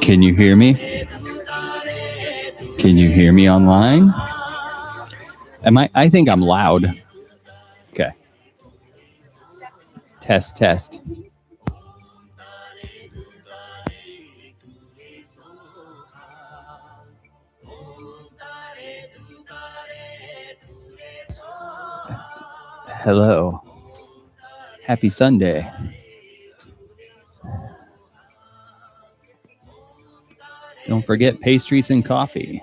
Can you hear me? Can you hear me online? I think I'm loud. Okay. Test. Hello. Happy Sunday. Don't forget pastries and coffee.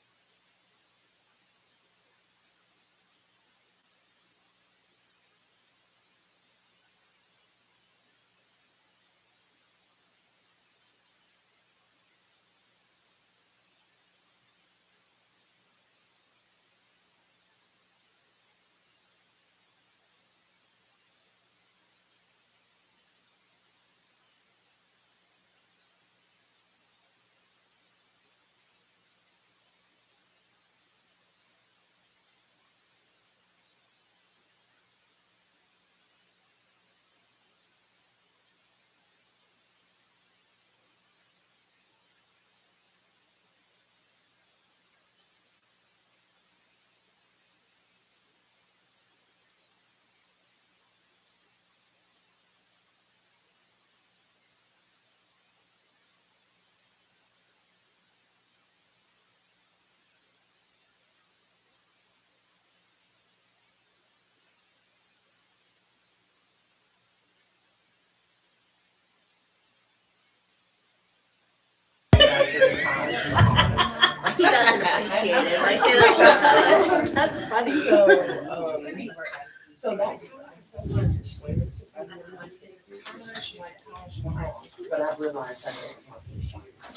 He doesn't appreciate it. I say that all the time. That's funny. So that sometimes it's sweet to but I realized I don't want to.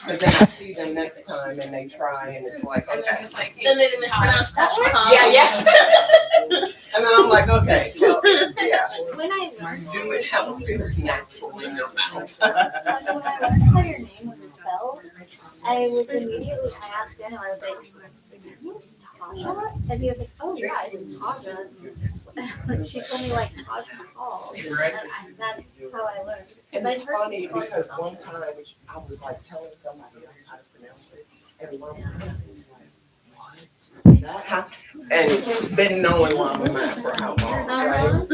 But then I see them next time and they try and it's like, okay. Then they mispronounce that one. Yeah. And then I'm like, okay, well, yeah. When I learned Do it how it feels natural in your mouth. when I learned how your name was spelled, I was immediately, I asked him, I was like, is your name Taja? And he was like, oh yeah, it's Taja. She told me like Taj Mahal. And that's how I learned. And I'd it's heard funny stories because about one it. time I was like telling somebody else how to pronounce it, and Mama was like, "What? That happened?" And it's been knowing Mama Matt for how long, right?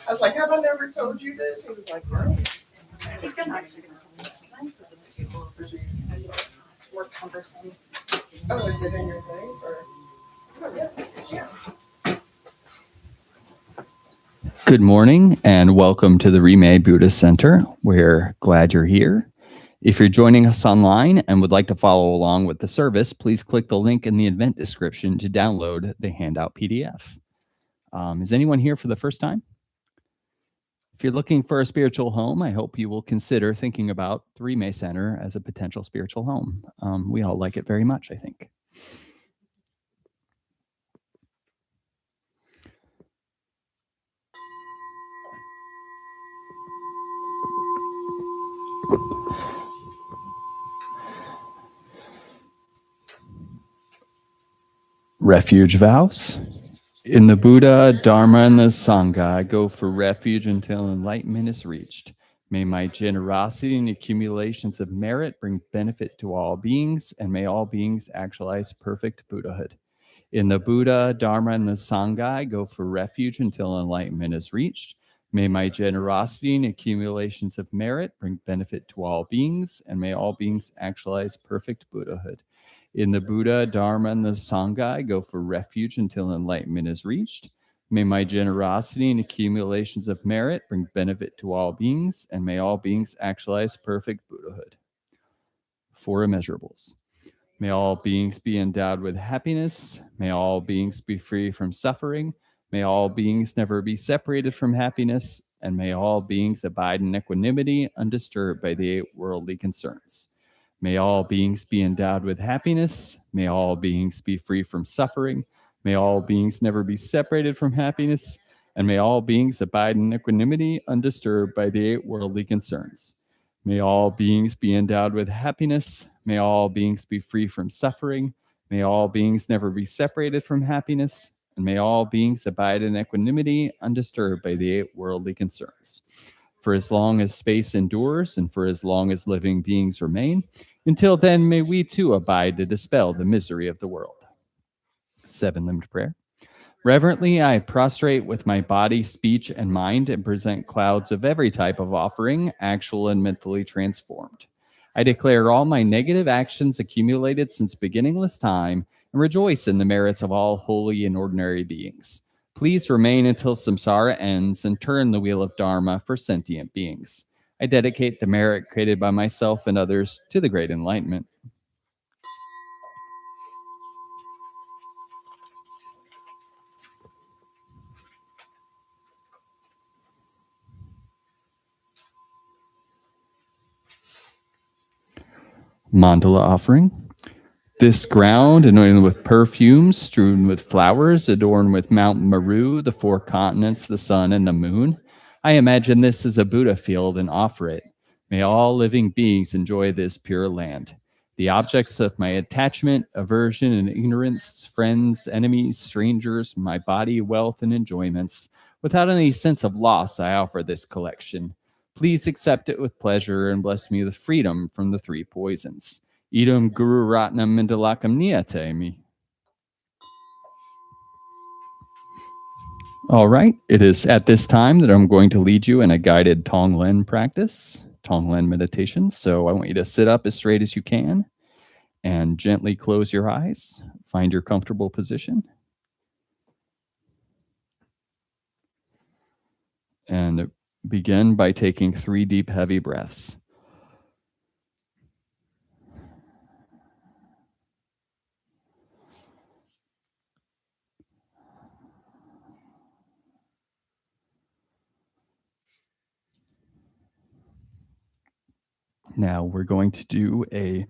I was like, "Have I never told you this?" He was like, "No." I think I'm actually gonna come this one because this table is more cumbersome. Oh, is it in your thing or? Yeah. Good morning and welcome to the Rime Buddhist Center. We're glad you're here. If you're joining us online and would like to follow along with the service, please click the link in the event description to download the handout PDF. Is anyone here for the first time? If you're looking for a spiritual home, I hope you will consider thinking about the Rime Center as a potential spiritual home. We all like it very much, I think. Refuge vows. In the Buddha, Dharma, and the Sangha, I go for refuge until enlightenment is reached. May my generosity and accumulations of merit bring benefit to all beings, and may all beings actualize perfect Buddhahood. In the Buddha, Dharma, and the Sangha, I go for refuge until enlightenment is reached. May my generosity and accumulations of merit bring benefit to all beings, and may all beings actualize perfect Buddhahood. In the Buddha, Dharma, and the Sangha, I go for refuge until enlightenment is reached. May my generosity and accumulations of merit bring benefit to all beings, and may all beings actualize perfect Buddhahood. Four immeasurables. May all beings be endowed with happiness. May all beings be free from suffering. May all beings never be separated from happiness. And may all beings abide in equanimity, undisturbed by the eight worldly concerns. May all beings be endowed with happiness. May all beings be free from suffering. May all beings never be separated from happiness. And may all beings abide in equanimity, undisturbed by the eight worldly concerns. May all beings be endowed with happiness. May all beings be free from suffering. May all beings never be separated from happiness. And may all beings abide in equanimity, undisturbed by the eight worldly concerns. For as long as space endures, and for as long as living beings remain, until then may we too abide to dispel the misery of the world. Seven-limbed prayer. Reverently, I prostrate with my body, speech, and mind and present clouds of every type of offering, actual and mentally transformed. I declare all my negative actions accumulated since beginningless time and rejoice in the merits of all holy and ordinary beings. Please remain until samsara ends and turn the wheel of Dharma for sentient beings. I dedicate the merit created by myself and others to the great enlightenment. Mandala offering. This ground, anointed with perfumes, strewn with flowers, adorned with Mount Meru, the four continents, the sun, and the moon. I imagine this as a Buddha field and offer it. May all living beings enjoy this pure land. The objects of my attachment, aversion, and ignorance, friends, enemies, strangers, my body, wealth, and enjoyments. Without any sense of loss, I offer this collection. Please accept it with pleasure and bless me with freedom from the three poisons. Idam Guru Ratnam Mindalakam Niyatemi. All right, it is at this time that I'm going to lead you in a guided Tonglen practice, Tonglen meditation. So I want you to sit up as straight as you can and gently close your eyes. Find your comfortable position. And begin by taking 3 deep, heavy breaths. Now we're going to do a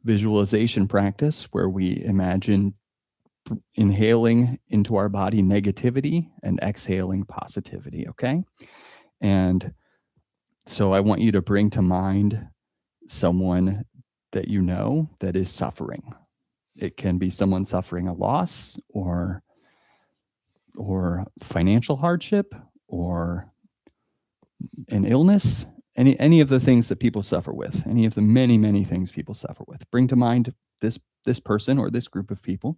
visualization practice where we imagine inhaling into our body negativity and exhaling positivity, okay? And so I want you to bring to mind someone that you know that is suffering. It can be someone suffering a loss or financial hardship or an illness, any of the things that people suffer with, any of the many things people suffer with. Bring to mind this person or this group of people.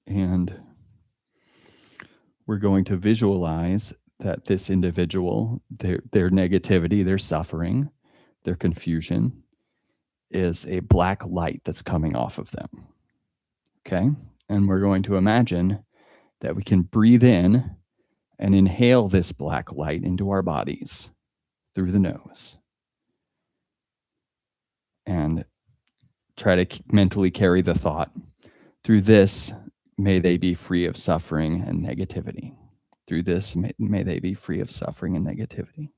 And we're going to visualize that this individual, their negativity, their suffering, their confusion is a black light that's coming off of them. Okay? And we're going to imagine that we can breathe in and inhale this black light into our bodies through the nose. And try to mentally carry the thought, through this, may they be free of suffering and negativity. Through this, may they be free of suffering and negativity.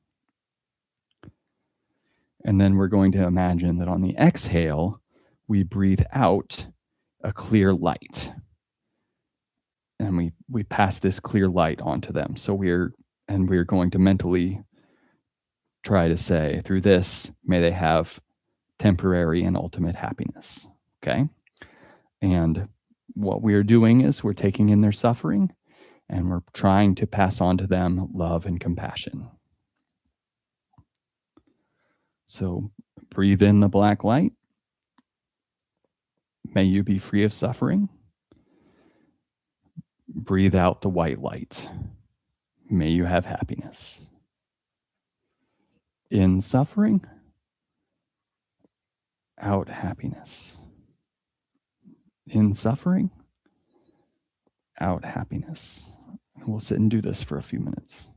And then we're going to imagine that on the exhale, we breathe out a clear light. And we pass this clear light onto them. So we're going to mentally try to say, through this, may they have temporary and ultimate happiness. Okay? And what we're doing is we're taking in their suffering and we're trying to pass on to them love and compassion. So breathe in the black light. May you be free of suffering. Breathe out the white light. May you have happiness. In suffering, out happiness. In suffering, out happiness. And we'll sit and do this for a few minutes.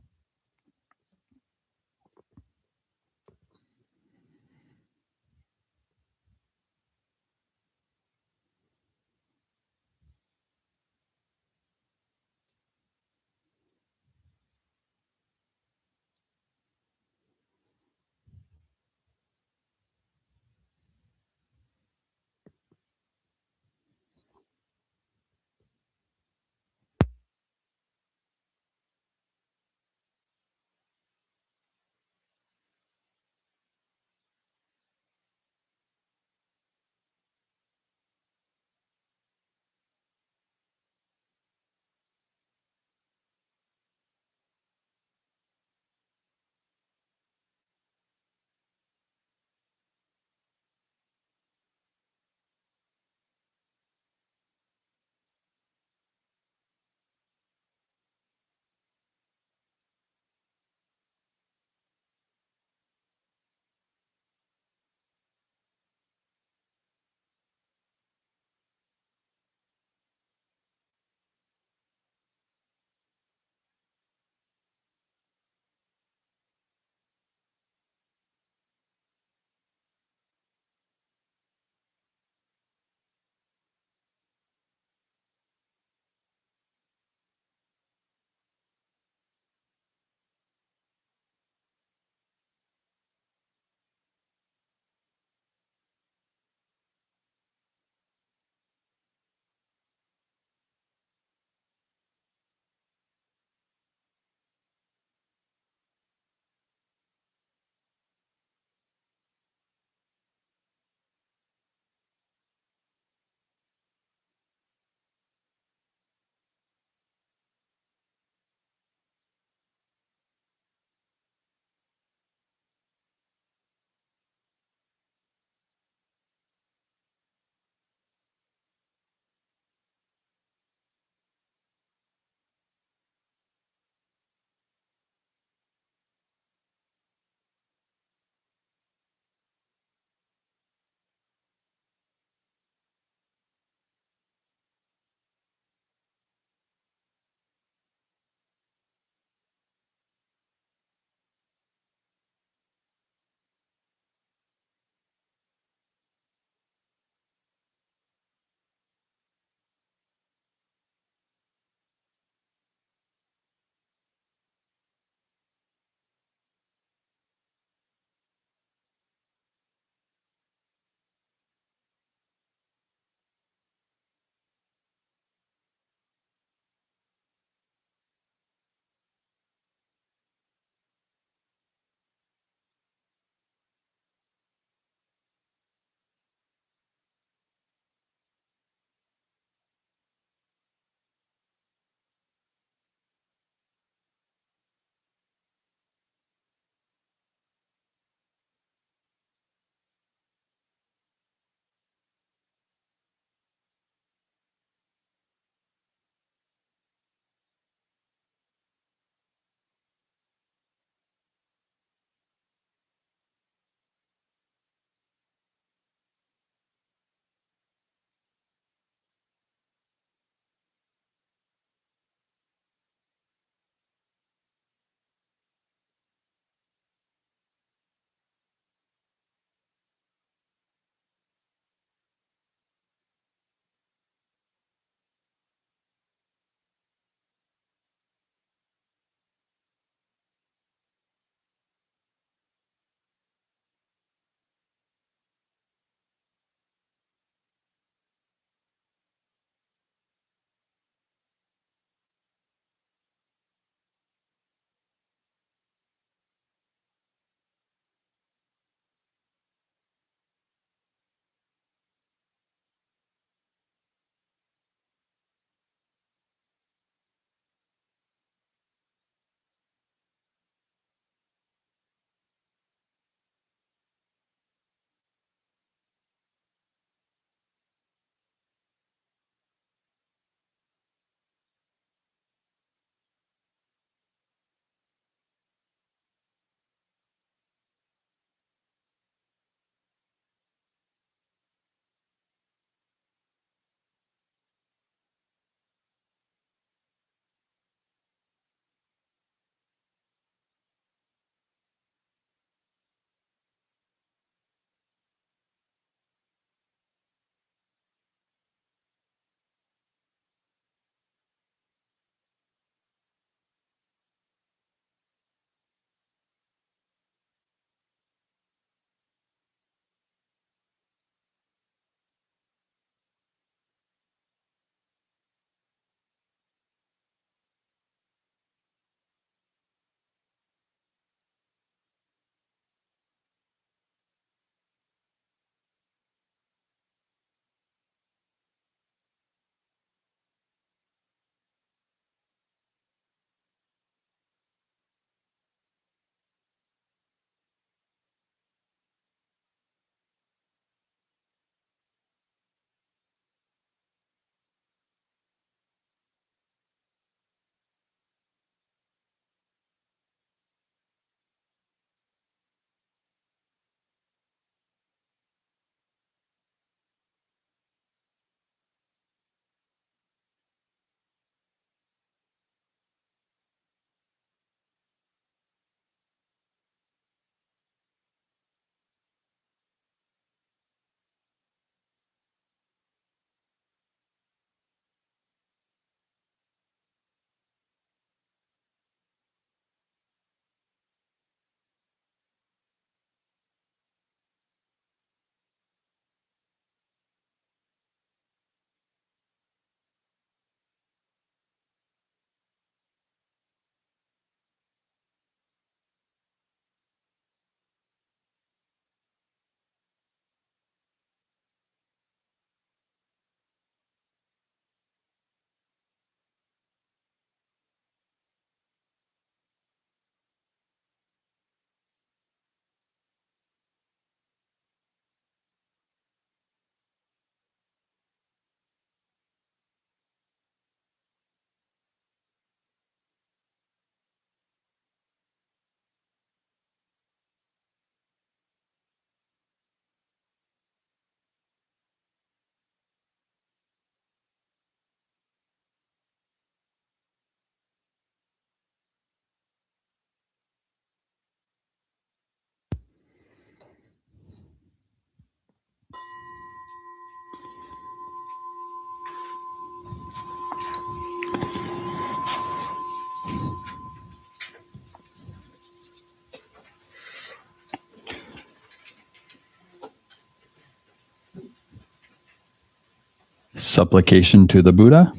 Supplication to the Buddha.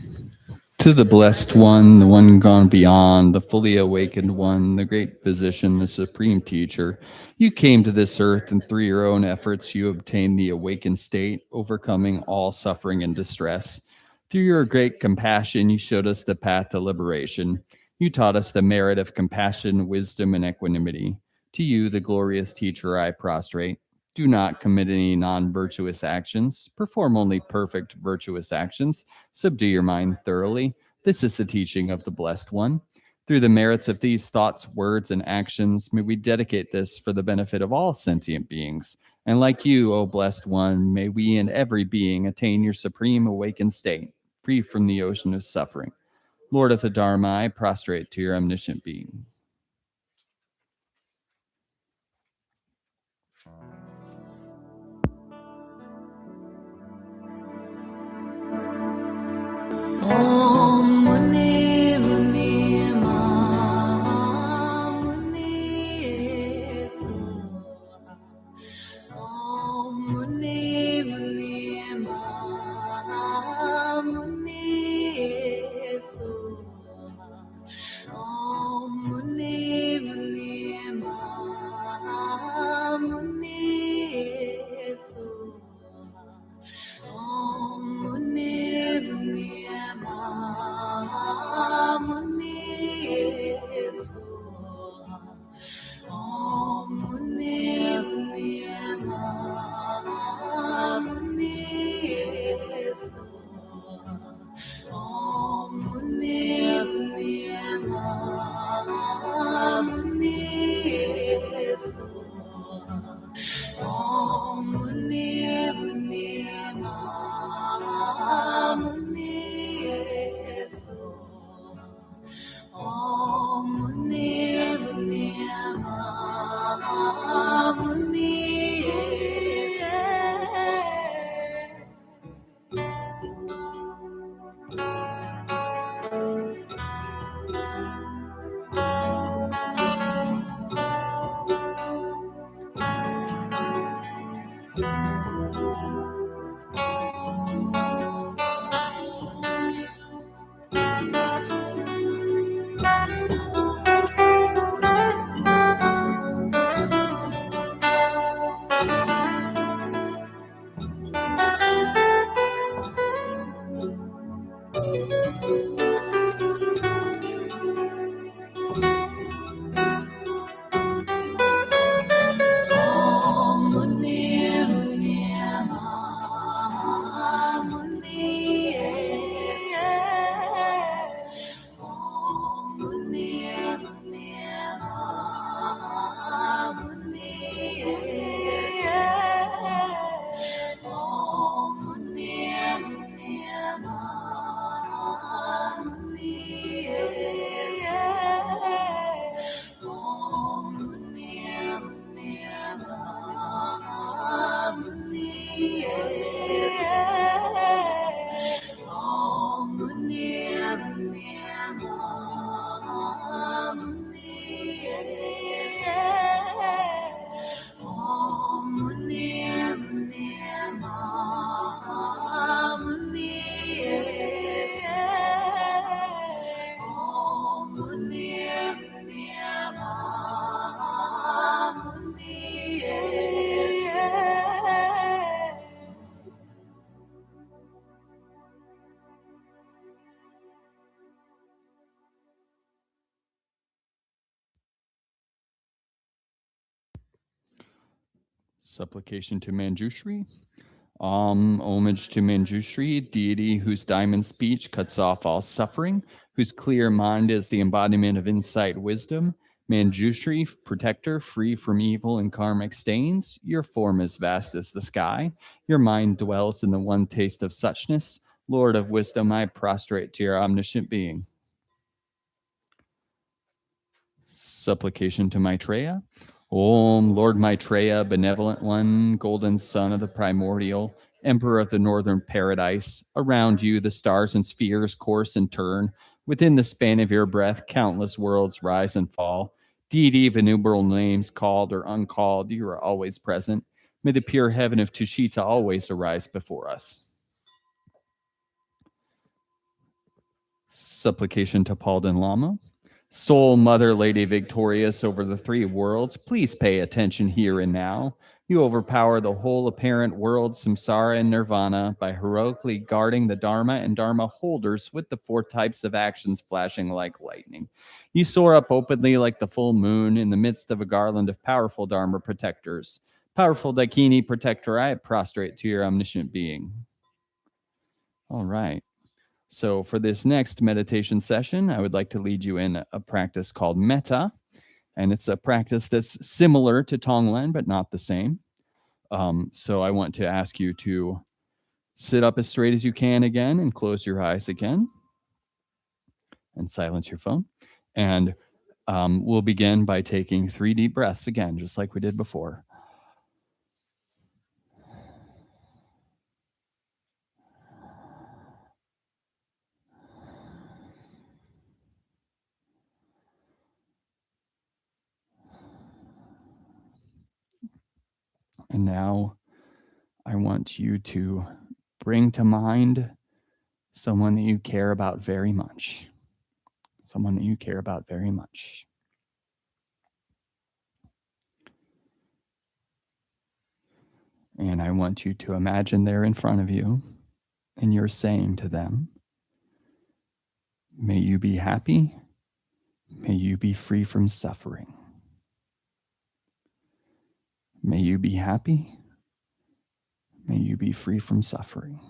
To the Blessed One, the one gone beyond, the fully awakened one, the great physician, the supreme teacher, you came to this earth and through your own efforts you obtained the awakened state, overcoming all suffering and distress. Through your great compassion, you showed us the path to liberation. You taught us the merit of compassion, wisdom, and equanimity. To you, the glorious teacher, I prostrate. Do not commit any non-virtuous actions. Perform only perfect virtuous actions. Subdue your mind thoroughly. This is the teaching of the Blessed One. Through the merits of these thoughts, words, and actions, may we dedicate this for the benefit of all sentient beings. And like you, O Blessed One, may we and every being attain your supreme awakened state, free from the ocean of suffering. Lord of the Dharma, I prostrate to your omniscient being. Om Muni Muni Ma Muni Soha. Om Muni Muni Ma Muni Soha. Om Muni Muni Ma Muni Soha. Om Muni Muni Ma Muni Soha. Om Muni Muni Ma Muni Soha. Om Muni Muni Ma Muni Soha. Om Muni Muni Ma Muni Soha. Om Muni Muni Ma Muni Om Muni Muni Ma Muni Om Muni Muni Ma Muni Om Muni Muni Ma Muni Om Muni Muni Ma Muni Om Muni Muni Ma Muni Om Muni Muni Ma Muni Om Muni Muni Ma Supplication to Manjushri. Homage to Manjushri, deity whose diamond speech cuts off all suffering, whose clear mind is the embodiment of insight wisdom. Manjushri, protector, free from evil and karmic stains. Your form is vast as the sky. Your mind dwells in the one taste of suchness. Lord of wisdom, I prostrate to your omniscient being. Supplication to Maitreya. Om, Lord Maitreya, benevolent one, golden son of the primordial, emperor of the northern paradise. Around you, the stars and spheres course and turn. Within the span of your breath, countless worlds rise and fall. Deity of innumerable names, called or uncalled, you are always present. May the pure heaven of Tushita always arise before us. Supplication to Palden Lama. Soul Mother Lady victorious over the three worlds, please pay attention here and now. You overpower the whole apparent world, samsara and nirvana, by heroically guarding the Dharma and Dharma holders with the four types of actions flashing like lightning. You soar up openly like the full moon in the midst of a garland of powerful Dharma protectors. Powerful Dakini protector, I prostrate to your omniscient being. All right. So for this next meditation session, I would like to lead you in a practice called metta. And it's a practice that's similar to Tonglen, but not the same. So I want to ask you to sit up as straight as you can again and close your eyes again and silence your phone. And we'll begin by taking 3 deep breaths again, just like we did before. And now I want you to bring to mind someone that you care about very much. Someone that you care about very much. And I want you to imagine they're in front of you and you're saying to them, may you be happy. May you be free from suffering. May you be happy. May you be free from suffering.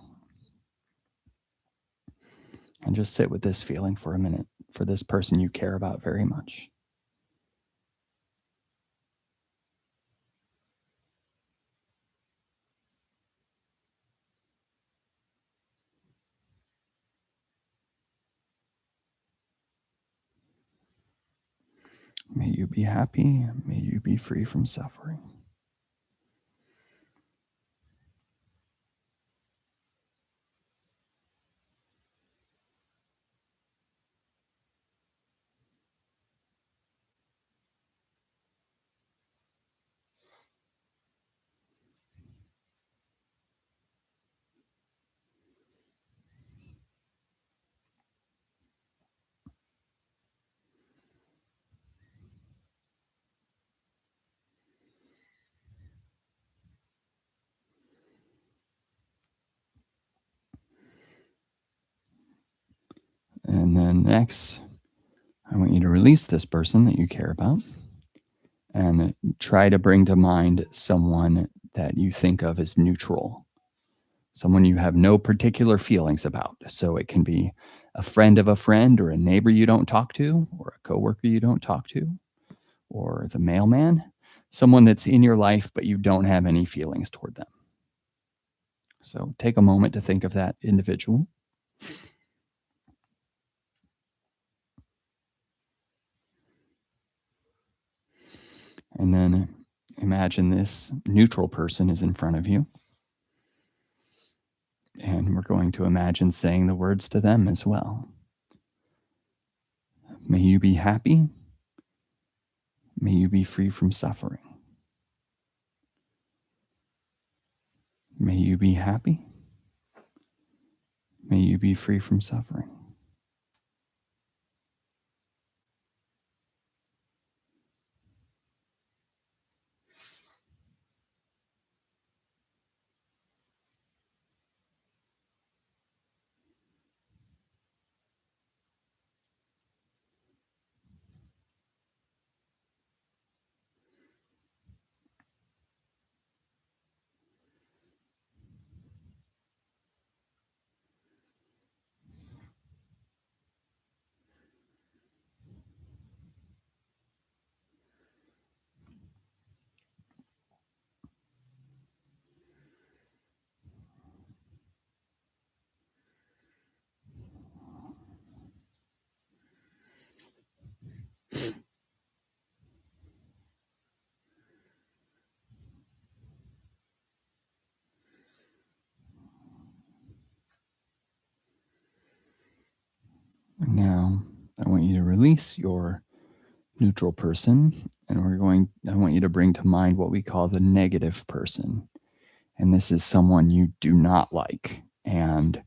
And just sit with this feeling for a minute for this person you care about very much. May you be happy. May you be free from suffering. And then next, I want you to release this person that you care about and try to bring to mind someone that you think of as neutral, someone you have no particular feelings about. So it can be a friend of a friend or a neighbor you don't talk to or a coworker you don't talk to or the mailman, someone that's in your life but you don't have any feelings toward them. So take a moment to think of that individual. And then imagine this neutral person is in front of you. And we're going to imagine saying the words to them as well. May you be happy. May you be free from suffering. May you be happy. May you be free from suffering. Now, I want you to release your neutral person, and I want you to bring to mind what we call the negative person. And this is someone you do not like. And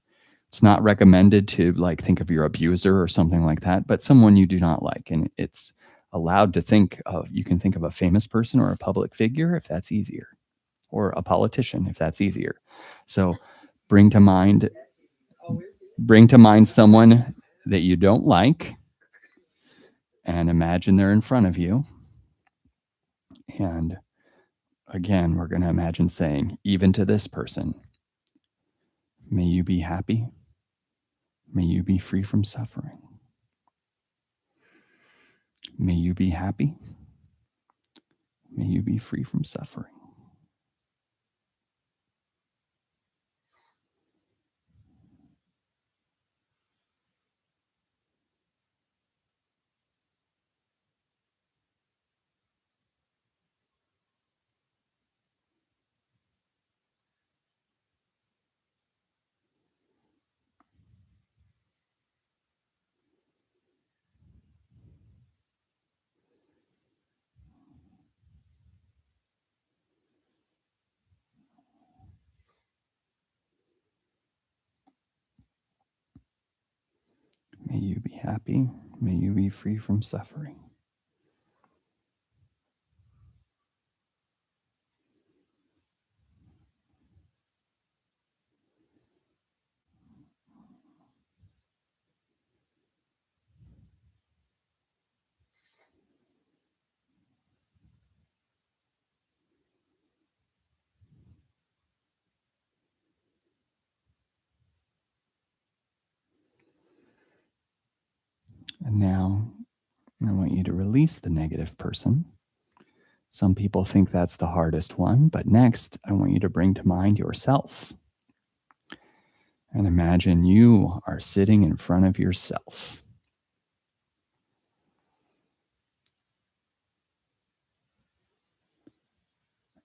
It's not recommended to like think of your abuser or something like that, but someone you do not like. And it's allowed to think of, you can think of a famous person or a public figure if that's easier, or a politician if that's easier. So bring to mind someone that you don't like and imagine they're in front of you. And again, we're going to imagine saying, even to this person, may you be happy. May you be free from suffering. May you be happy. May you be free from suffering. May you be happy. May you be free from suffering. And now I want you to release the negative person. Some people think that's the hardest one, but next I want you to bring to mind yourself. And imagine you are sitting in front of yourself.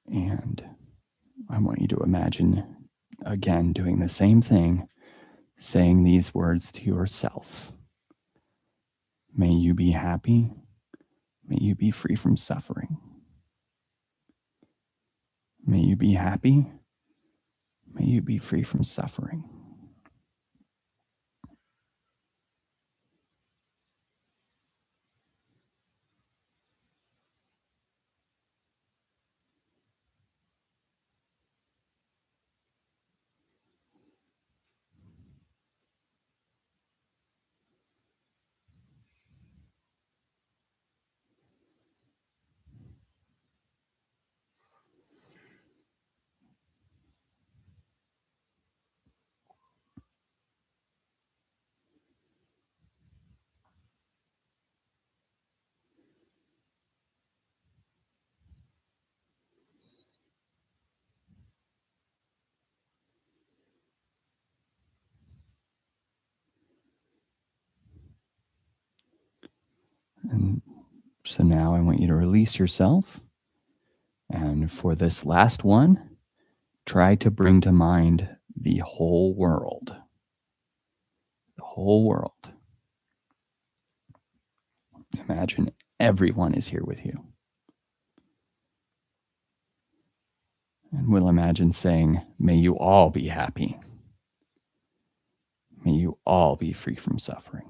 And I want you to imagine, again, doing the same thing, saying these words to yourself. May you be happy. May you be free from suffering. May you be happy. May you be free from suffering. And so now I want you to release yourself. And for this last one, try to bring to mind the whole world. The whole world. Imagine everyone is here with you. And we'll imagine saying, may you all be happy. May you all be free from suffering.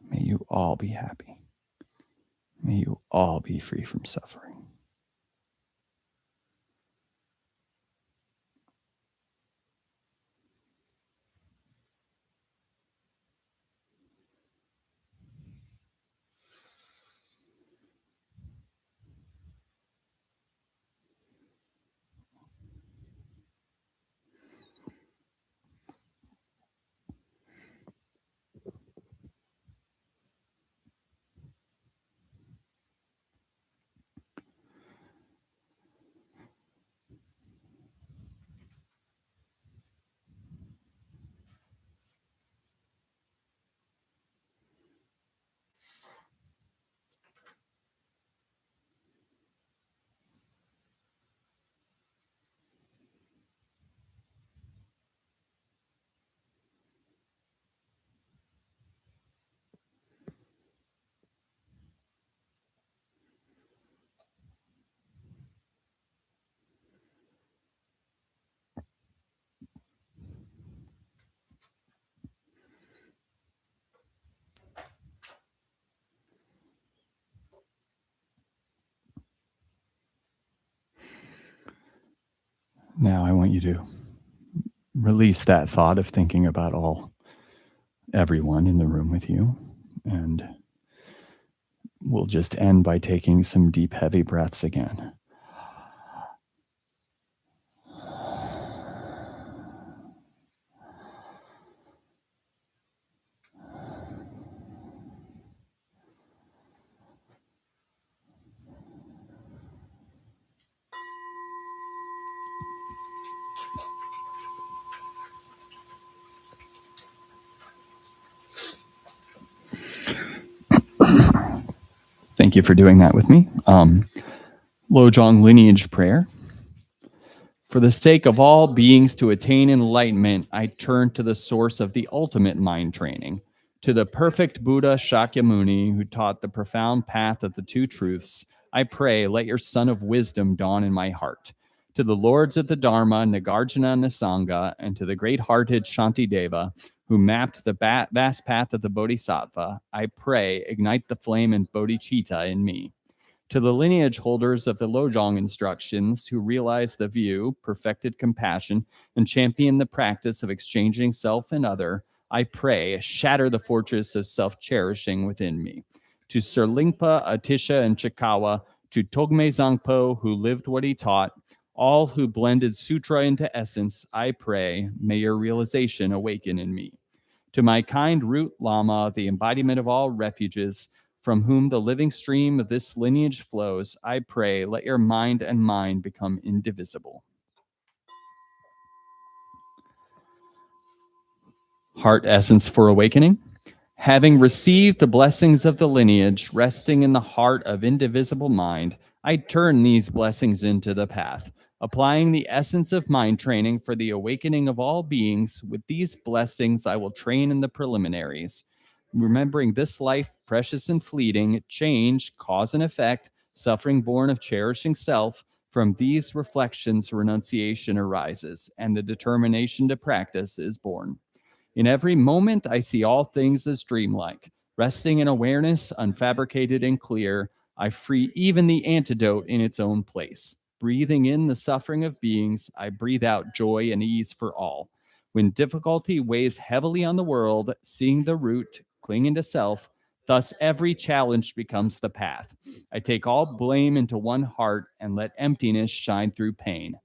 May you all be happy. May you all be free from suffering. Now I want you to release that thought of thinking about everyone in the room with you. And we'll just end by taking some deep, heavy breaths again. Thank you for doing that with me. Lojong lineage prayer. For the sake of all beings to attain enlightenment, I turn to the source of the ultimate mind training, to the perfect Buddha Shakyamuni who taught the profound path of the two truths. I pray, let your sun of wisdom dawn in my heart. To the lords of the Dharma, Nagarjuna and Nisanga, and to the great-hearted Shantideva, who mapped the vast path of the Bodhisattva, I pray, ignite the flame and bodhicitta in me. To the lineage holders of the Lojong instructions who realized the view, perfected compassion, and championed the practice of exchanging self and other, I pray, shatter the fortress of self-cherishing within me. To Sir Lingpa, Atisha, and Chikawa, to Togme Zangpo, who lived what he taught, all who blended sutra into essence, I pray, may your realization awaken in me. To my kind root Lama, the embodiment of all refuges, from whom the living stream of this lineage flows, I pray, let your mind and mine become indivisible. Heart essence for awakening. Having received the blessings of the lineage, resting in the heart of indivisible mind, I turn these blessings into the path, applying the essence of mind training for the awakening of all beings. With these blessings, I will train in the preliminaries. Remembering this life, precious and fleeting, change, cause and effect, suffering born of cherishing self, from these reflections, renunciation arises, and the determination to practice is born. In every moment, I see all things as dreamlike. Resting in awareness, unfabricated and clear, I free even the antidote in its own place. Breathing in the suffering of beings, I breathe out joy and ease for all. When difficulty weighs heavily on the world, seeing the root, clinging to self, thus every challenge becomes the path. I take all blame into one heart and let emptiness shine through pain.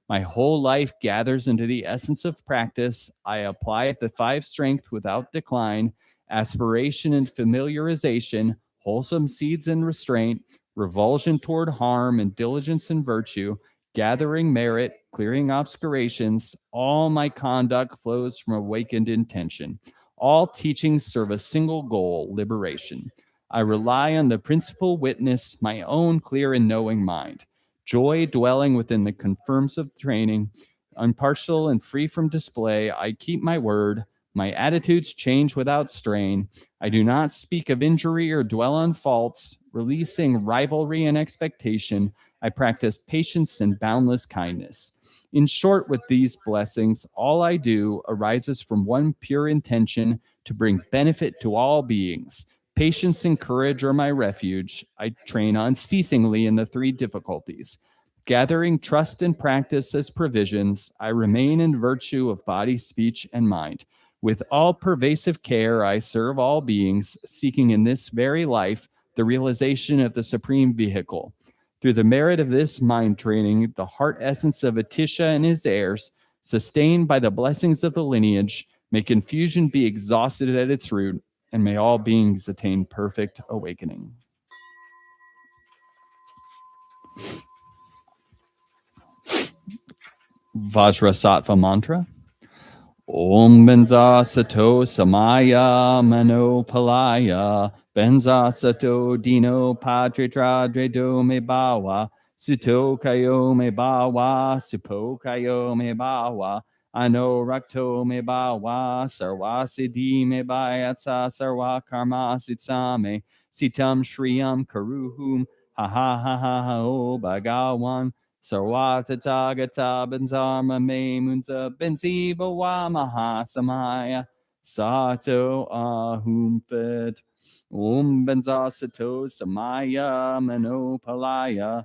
My whole life gathers into the essence of practice. I apply the five strength without decline, aspiration and familiarization, wholesome seeds and restraint, revulsion toward harm and diligence and virtue, gathering merit, clearing obscurations. All my conduct flows from awakened intention. All teachings serve a single goal, liberation. I rely on the principal witness, my own clear and knowing mind. Joy dwelling within the confirms of training, impartial and free from display, I keep my word. My attitudes change without strain. I do not speak of injury or dwell on faults, releasing rivalry and expectation. I practice patience and boundless kindness. In short, with these blessings, all I do arises from one pure intention to bring benefit to all beings. Patience and courage are my refuge. I train unceasingly in the three difficulties. Gathering trust and practice as provisions, I remain in virtue of body, speech, and mind. With all pervasive care, I serve all beings, seeking in this very life the realization of the supreme vehicle. Through the merit of this mind training, the heart essence of Atisha and his heirs, sustained by the blessings of the lineage, may confusion be exhausted at its root, and may all beings attain perfect awakening. Vajrasattva mantra. Om Benza Sato Samaya Manopalaya Benza Sato Dino Padritra Dredo Me Bawa Sito Kayo Me Bawa Sipo Kayo Me Bawa Ano Rakto Me Bawa Sarwa Siddhi Me Bayatsa Sarwa Karma Sitsame Sitam Shriyam Karuhum Ha Ha Ha Ha Ha O Bhagawan Sarwata Tagata Benzarma Me Munza Benzi Bawa Mahasamaya Sato Ahum Fit Om Benza Sato Samaya Manopalaya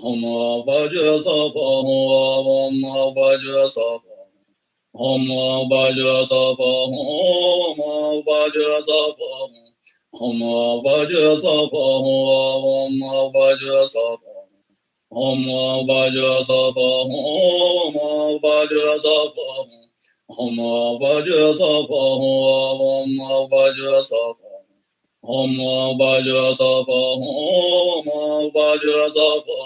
Om Vajra Sapa Om Vajra Sapa Om Vajra Sapa Om Vajra Sapa Om Vajra Sapa Om Vajra Sapa Om Vajra Sapa Om Vajra Sapa Om Vajra Sapa Om Vajra Sapa Om Vajra Sapa Om Vajra Sapa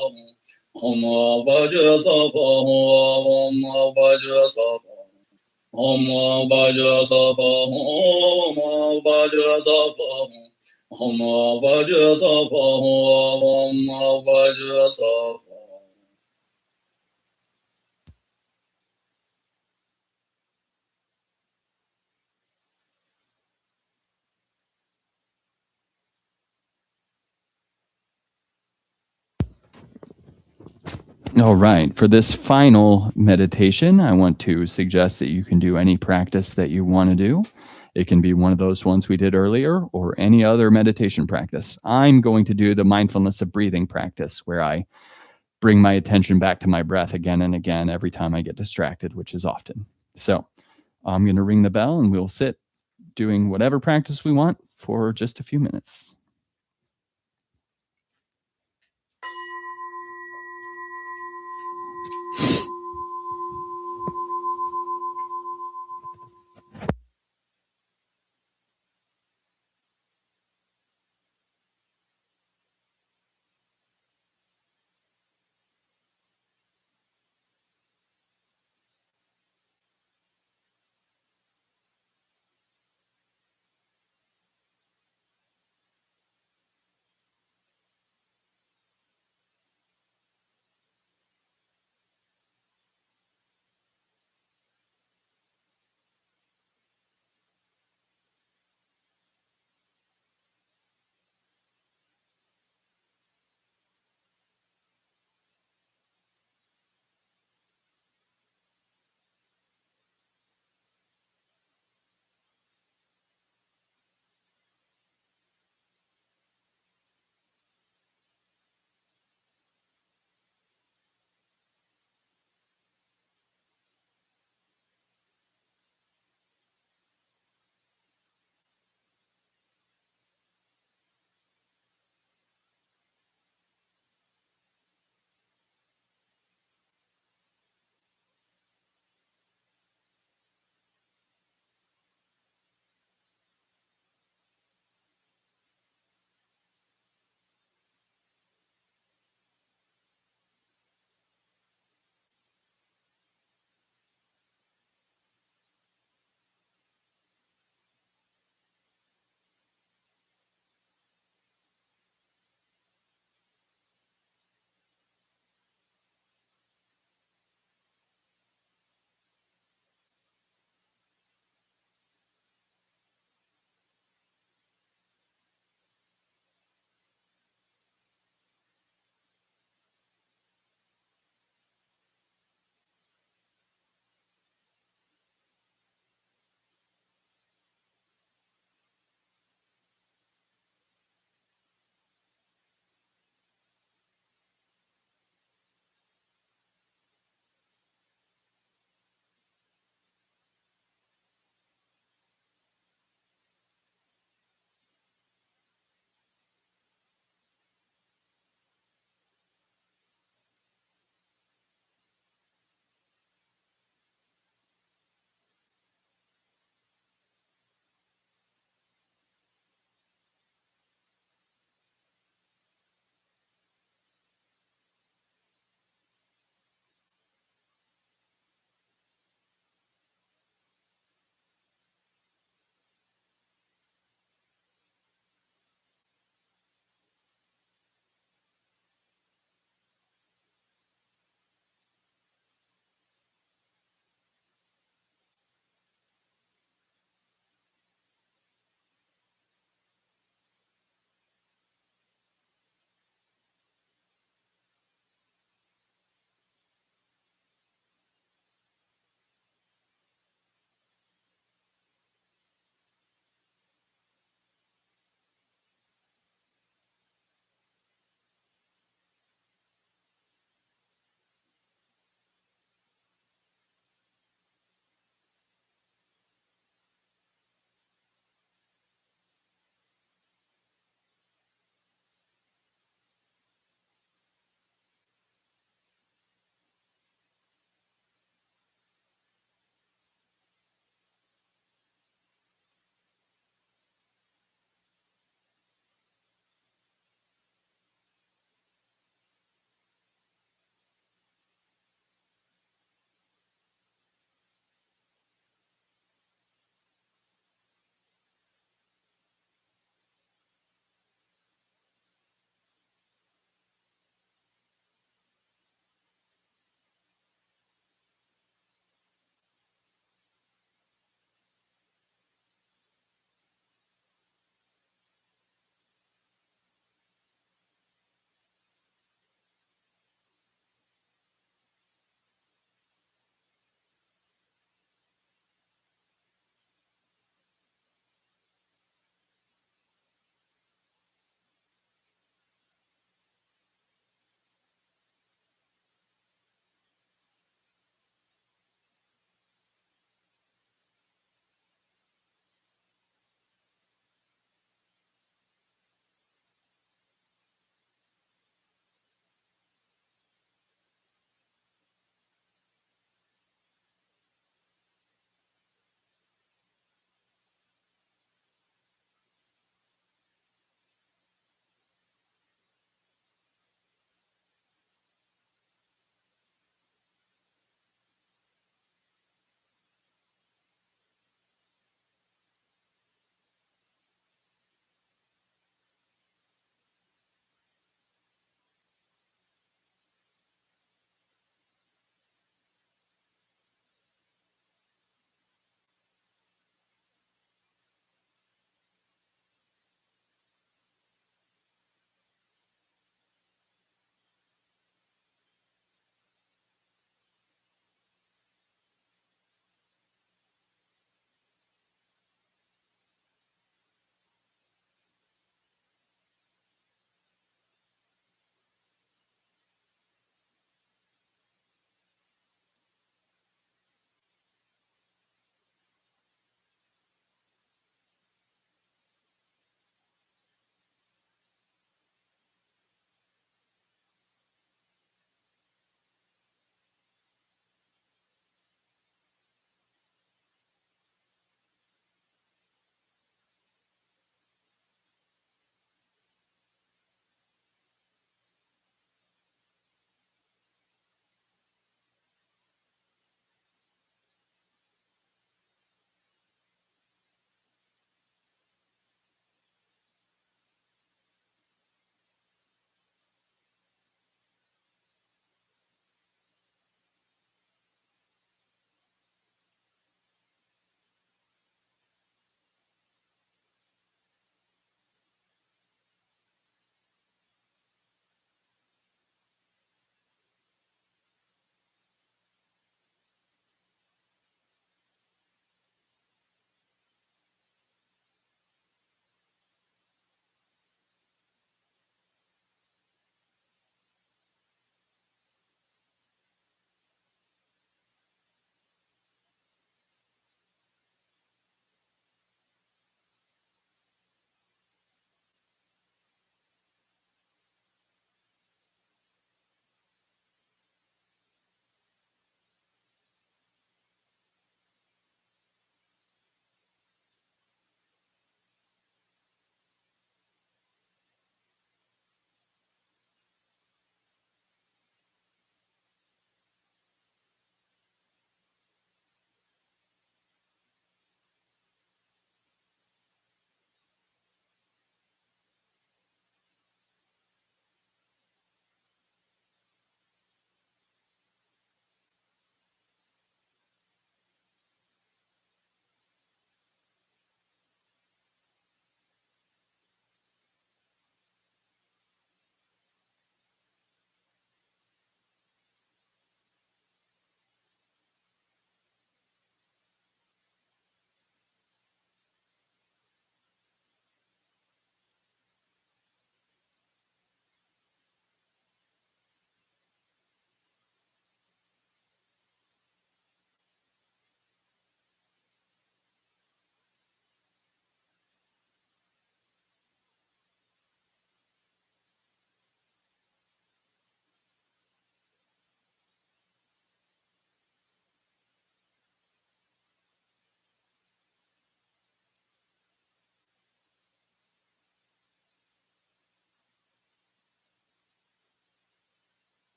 Om Vajra Sapa Om Vajra Sapa Om Vajra Sapa Om Vajra Sapa Om Vajra Sapa Om Vajra Sapa. All right. For this final meditation, I want to suggest that you can do any practice that you want to do. It can be one of those ones we did earlier or any other meditation practice. I'm going to do the mindfulness of breathing practice where I bring my attention back to my breath again and again every time I get distracted, which is often. So I'm going to ring the bell and we'll sit doing whatever practice we want for just a few minutes.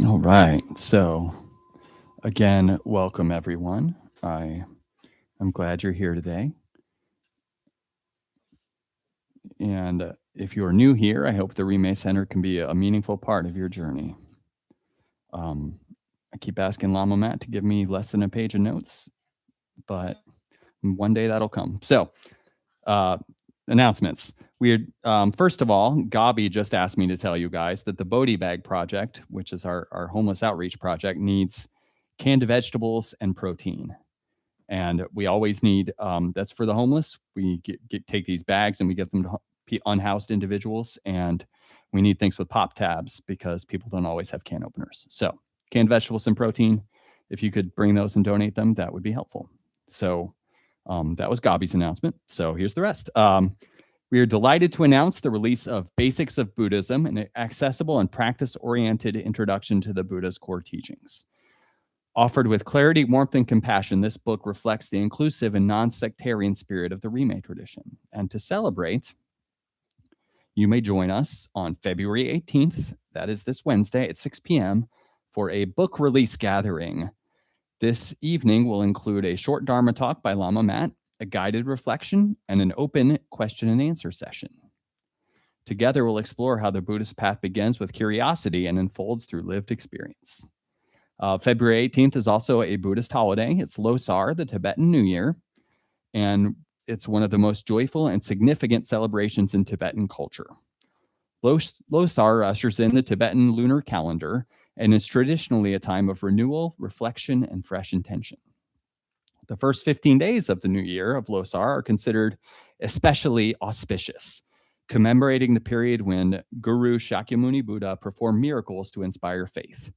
All right. So, again, welcome everyone. I'm glad you're here today. And if you're new here, I hope the Rime Center can be a meaningful part of your journey. I keep asking Lama Matt to give me less than a page of notes, but one day that'll come. So, announcements. First of all, Gabi just asked me to tell you guys that the Bodhi Bag Project, which is our homeless outreach project, needs canned vegetables and protein. And we always need, that's for the homeless. We take these bags and we get them to unhoused individuals. And we need things with pop tabs because people don't always have can openers. So canned vegetables and protein, if you could bring those and donate them, that would be helpful. So that was Gabi's announcement. So here's the rest. We are delighted to announce the release of Basics of Buddhism, an accessible and practice-oriented introduction to the Buddha's core teachings. Offered with clarity, warmth, and compassion, this book reflects the inclusive and non-sectarian spirit of the Rime tradition. And to celebrate, you may join us on February 18th, that is this Wednesday at 6 p.m., for a book release gathering. This evening will include a short Dharma talk by Lama Matt, a guided reflection, and an open question and answer session. Together, we'll explore how the Buddhist path begins with curiosity and unfolds through lived experience. February 18th is also a Buddhist holiday. It's Losar, the Tibetan New Year, and it's one of the most joyful and significant celebrations in Tibetan culture. Losar ushers in the Tibetan lunar calendar and is traditionally a time of renewal, reflection, and fresh intention. The first 15 days of the new year of Losar are considered especially auspicious, commemorating the period when Guru Shakyamuni Buddha performed miracles to inspire faith.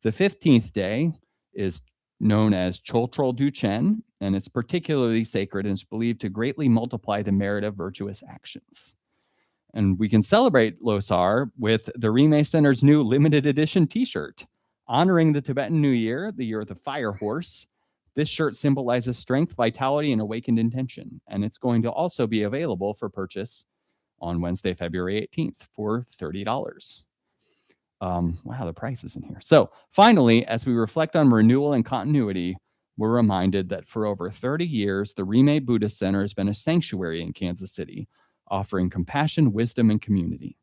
The 15th day is known as Chotrol Duchen, and it's particularly sacred and is believed to greatly multiply the merit of virtuous actions. And we can celebrate Losar with the Rime Center's new limited edition t-shirt, honoring the Tibetan New Year, the year of the fire horse. This shirt symbolizes strength, vitality, and awakened intention, and it's going to also be available for purchase on Wednesday, February 18th for $30. Wow, the price is in here. So finally, as we reflect on renewal and continuity, we're reminded that for over 30 years, the Rime Buddhist Center has been a sanctuary in Kansas City, offering compassion, wisdom, and community.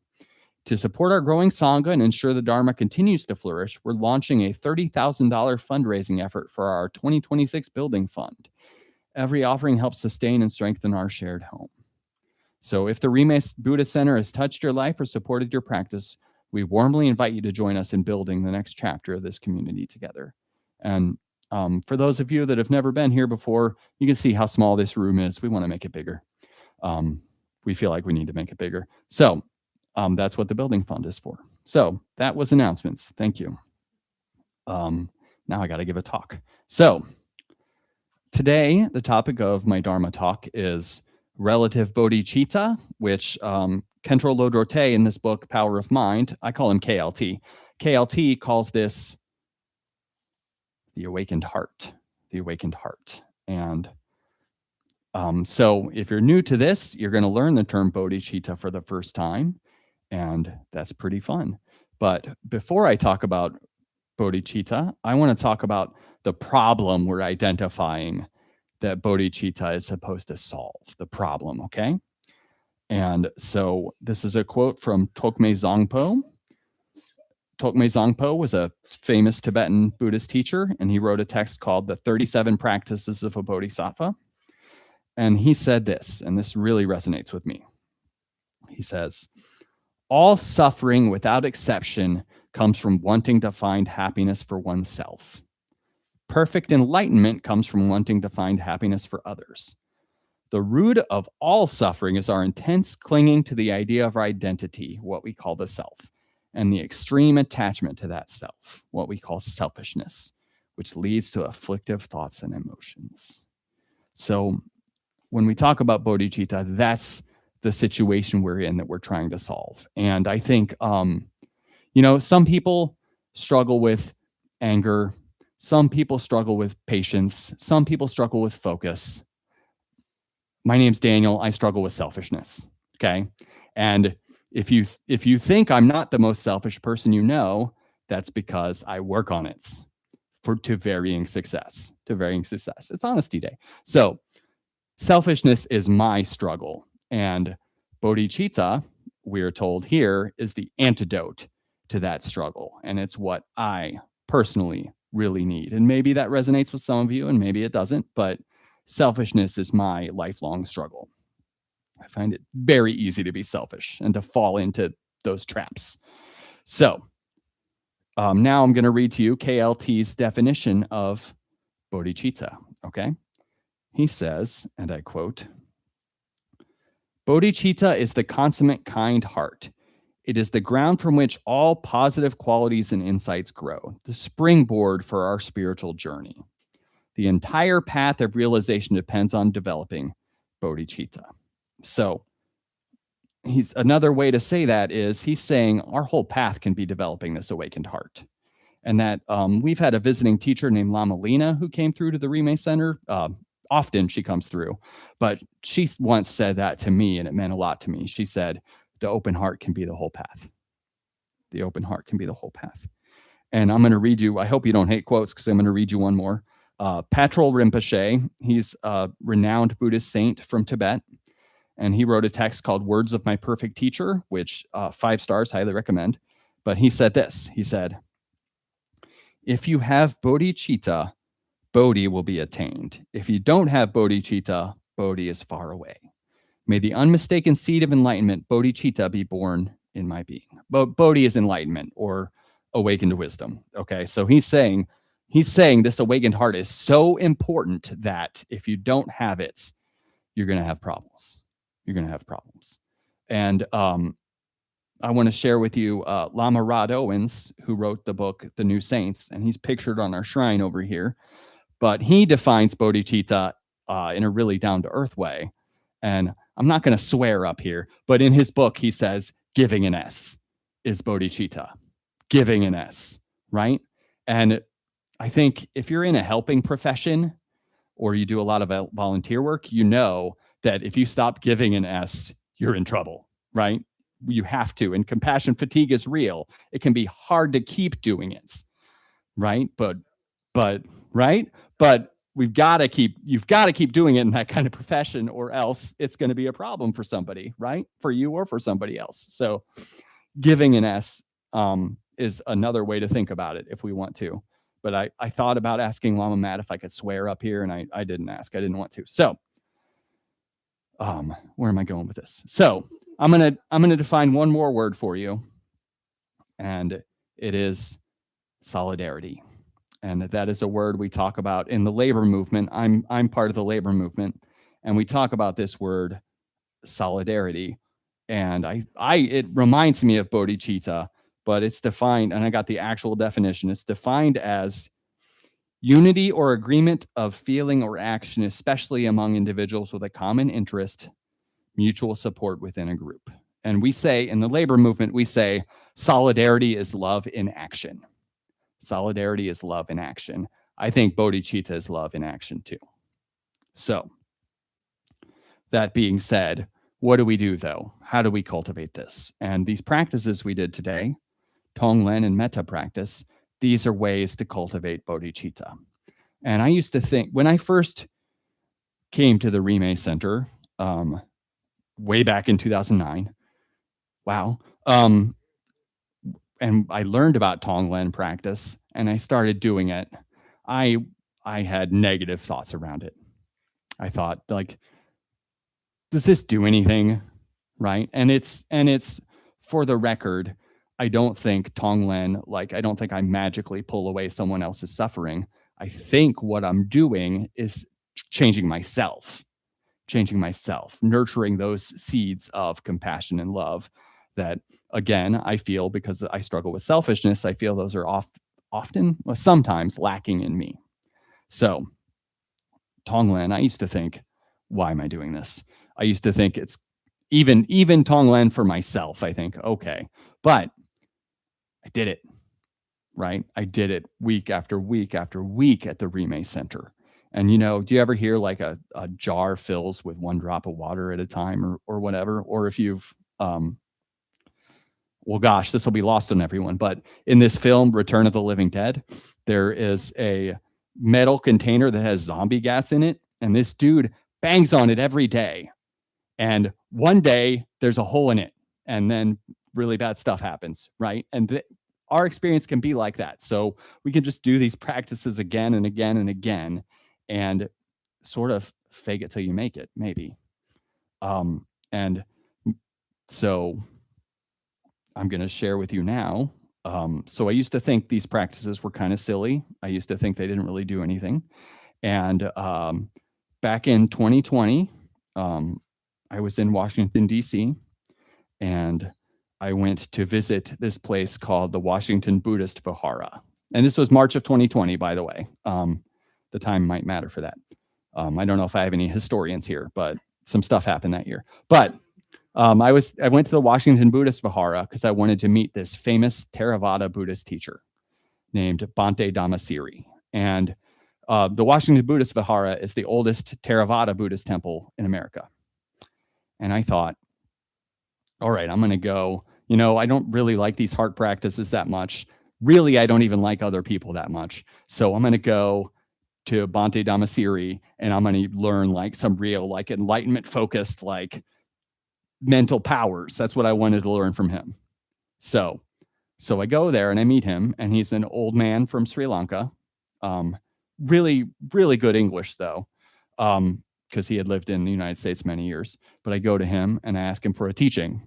To support our growing Sangha and ensure the Dharma continues to flourish, we're launching a $30,000 fundraising effort for our 2026 building fund. Every offering helps sustain and strengthen our shared home. So if the Rime Buddhist Center has touched your life or supported your practice, we warmly invite you to join us in building the next chapter of this community together. And for those of you that have never been here before, you can see how small this room is. We want to make it bigger. We feel like we need to make it bigger. So that's what the building fund is for. So that was announcements. Thank you. Now I got to give a talk. So today, the topic of my Dharma talk is relative bodhicitta, which Khentrul Lodrö in this book, Power of Mind, I call him KLT. KLT calls this the awakened heart, the awakened heart. And so if you're new to this, you're going to learn the term bodhicitta for the first time, and that's pretty fun. But before I talk about bodhicitta, I want to talk about the problem we're identifying that bodhicitta is supposed to solve, the problem, okay? And so this is a quote from Tokme Zangpo. Tokme Zangpo was a famous Tibetan Buddhist teacher, and he wrote a text called The 37 Practices of a Bodhisattva. And he said this, and this really resonates with me. He says, all suffering without exception comes from wanting to find happiness for oneself. Perfect enlightenment comes from wanting to find happiness for others. The root of all suffering is our intense clinging to the idea of our identity, what we call the self, and the extreme attachment to that self, what we call selfishness, which leads to afflictive thoughts and emotions. So when we talk about bodhicitta, that's the situation we're in that we're trying to solve. And I think, some people struggle with anger. Some people struggle with patience. Some people struggle with focus. My name's Daniel. I struggle with selfishness. Okay. And if you think I'm not the most selfish person you know, That's because I work on it to varying success. It's Honesty Day. So selfishness is my struggle, and bodhicitta, we're told here, is the antidote to that struggle. And it's what I personally really need. And maybe that resonates with some of you and maybe it doesn't, but selfishness is my lifelong struggle. I find it very easy to be selfish and to fall into those traps. So now I'm going to read to you KLT's definition of bodhicitta. Okay. He says, and I quote, "Bodhicitta is the consummate kind heart. It is the ground from which all positive qualities and insights grow, the springboard for our spiritual journey. The entire path of realization depends on developing bodhicitta." So another way to say that is he's saying our whole path can be developing this awakened heart. And that we've had a visiting teacher named Lama Lena who came through to the Rime Center. Often she comes through, but she once said that to me, and it meant a lot to me. She said, the open heart can be the whole path. The open heart can be the whole path. And I'm going to read you, I hope you don't hate quotes because I'm going to read you one more. Patrul Rinpoche, he's a renowned Buddhist saint from Tibet. And he wrote a text called Words of My Perfect Teacher, which 5 stars, highly recommend. But he said this, he said, "If you have bodhicitta, Bodhi will be attained. If you don't have bodhicitta, Bodhi is far away. May the unmistaken seed of enlightenment, bodhicitta, be born in my being." Bodhi is enlightenment or awakened wisdom. Okay, so he's saying this awakened heart is so important that if you don't have it, you're going to have problems. You're going to have problems. And I want to share with you Lama Rod Owens, who wrote the book, The New Saints, and he's pictured on our shrine over here. But he defines bodhicitta in a really down-to-earth way. And I'm not going to swear up here, but in his book, he says, giving an S is bodhicitta. Giving an S, right? And I think if you're in a helping profession or you do a lot of volunteer work, you know that if you stop giving an S, you're in trouble, right? You have to. And compassion fatigue is real. It can be hard to keep doing it, right? But you've got to keep doing it in that kind of profession, or else it's going to be a problem for somebody, right? For you or for somebody else. So giving an S is another way to think about it if we want to. But I thought about asking Lama Matt if I could swear up here, and I didn't ask. I didn't want to. So where am I going with this? So I'm gonna define one more word for you, and it is solidarity. And that is a word we talk about in the labor movement. I'm part of the labor movement, and we talk about this word solidarity. And it reminds me of bodhicitta, but it's defined, and I got the actual definition. It's defined as unity or agreement of feeling or action, especially among individuals with a common interest, mutual support within a group. And we say in the labor movement, we say solidarity is love in action. Solidarity is love in action. I think bodhicitta is love in action too. So that being said, what do we do though? How do we cultivate this? And these practices we did today, Tonglen and metta practice, these are ways to cultivate bodhicitta. And I used to think, when I first came to the Rime Center, way back in 2009, wow, and I learned about Tonglen practice and I started doing it, I had negative thoughts around it. I thought, like, does this do anything? Right? And it's for the record, I don't think Tonglen, like, I don't think I magically pull away someone else's suffering. I think what I'm doing is changing myself, nurturing those seeds of compassion and love that, again, I feel, because I struggle with selfishness, I feel those are sometimes lacking in me. So Tonglen, I used to think, why am I doing this? I used to think it's even Tonglen for myself. I think, okay, but I did it, right? I did it week after week after week at the Rime Center. And, do you ever hear like a jar fills with one drop of water at a time or whatever? Or if you've well, gosh, this will be lost on everyone, but in this film, Return of the Living Dead, there is a metal container that has zombie gas in it, and this dude bangs on it every day. And one day there's a hole in it, and then really bad stuff happens, right? And our experience can be like that. So we can just do these practices again and again and again, and sort of fake it till you make it, maybe. And so I'm going to share with you now. So I used to think these practices were kind of silly. I used to think they didn't really do anything. And back in 2020, I was in Washington, D.C., and I went to visit this place called the Washington Buddhist Vihara. And this was March of 2020, by the way. The time might matter for that. I don't know if I have any historians here, but some stuff happened that year. But I went to the Washington Buddhist Vihara because I wanted to meet this famous Theravada Buddhist teacher named Bhante Dhammasiri. And the Washington Buddhist Vihara is the oldest Theravada Buddhist temple in America. And I thought, all right, I'm going to go. You know, I don't really like these heart practices that much. Really, I don't even like other people that much. So I'm going to go to Bhante Dhammasiri, and I'm going to learn like some real, like enlightenment focused, like mental powers. That's what I wanted to learn from him. So I go there and I meet him, and he's an old man from Sri Lanka. Really, really good English though, because he had lived in the United States many years. But I go to him and I ask him for a teaching,